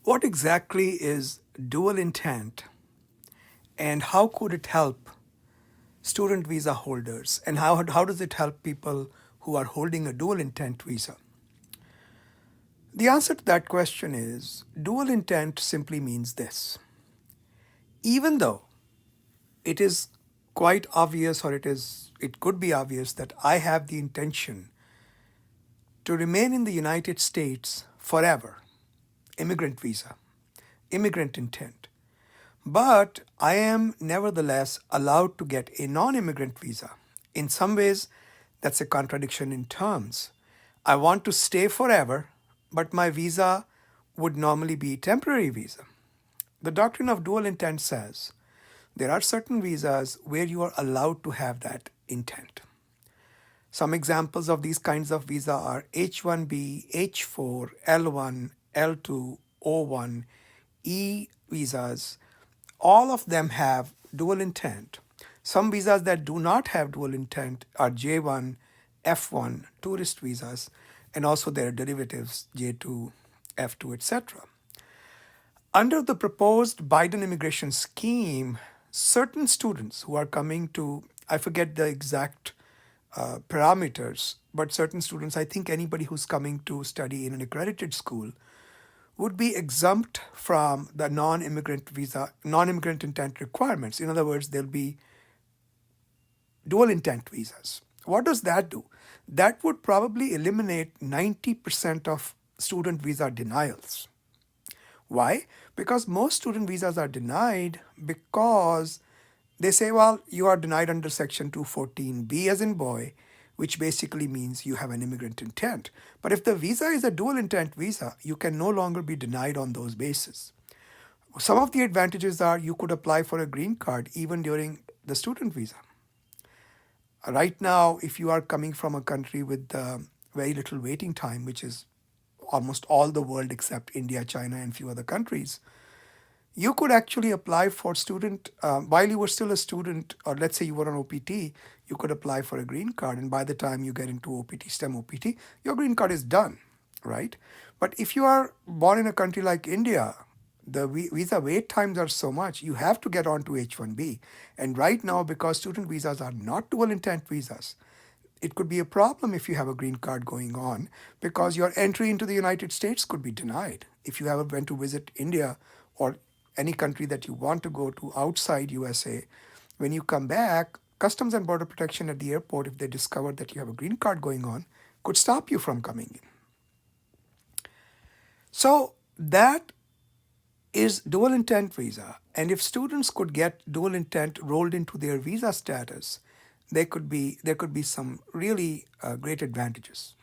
What exactly is dual intent and how could it help student visa holders and how does it help people who are holding a dual intent visa? The answer to that question is dual intent simply means this. Even though it is quite obvious or it could be obvious that I have the intention to remain in the United States forever, immigrant visa, immigrant intent. But I am nevertheless allowed to get a non immigrant visa. In some ways, that's a contradiction in terms. I want to stay forever, but my visa would normally be temporary visa. The doctrine of dual intent says there are certain visas where you are allowed to have that intent. Some examples of these kinds of visa are H1B, H4, L1, L2, O1, E visas. All of them have dual intent. Some visas that do not have dual intent are J1, F1, tourist visas, and also their derivatives J2, F2, etc. Under the proposed Biden immigration scheme, certain students who are coming to, I forget the exact parameters, but certain students, I think anybody who's coming to study in an accredited school, would be exempt from the non-immigrant visa, non-immigrant intent requirements. In other words, there'll be dual intent visas. What does that do? That would probably eliminate 90% of student visa denials. Why? Because most student visas are denied because they say, well, you are denied under Section 214B as in boy, which basically means you have an immigrant intent. But if the visa is a dual intent visa, you can no longer be denied on those bases. Some of the advantages are you could apply for a green card even during the student visa. Right now, if you are coming from a country with very little waiting time, which is almost all the world except India, China, and few other countries, you could actually apply for student, while you were still a student, or let's say you were on OPT, you could apply for a green card. And by the time you get into OPT, STEM OPT, your green card is done, right? But if you are born in a country like India, the visa wait times are so much, you have to get on to H1B. And right now, because student visas are not dual intent visas, it could be a problem if you have a green card going on because your entry into the United States could be denied. If you ever went to visit India or any country that you want to go to outside USA, when you come back, Customs and Border Protection at the airport, if they discover that you have a green card going on, could stop you from coming in. So that is dual intent visa. And if students could get dual intent rolled into their visa status, there could be some really great advantages.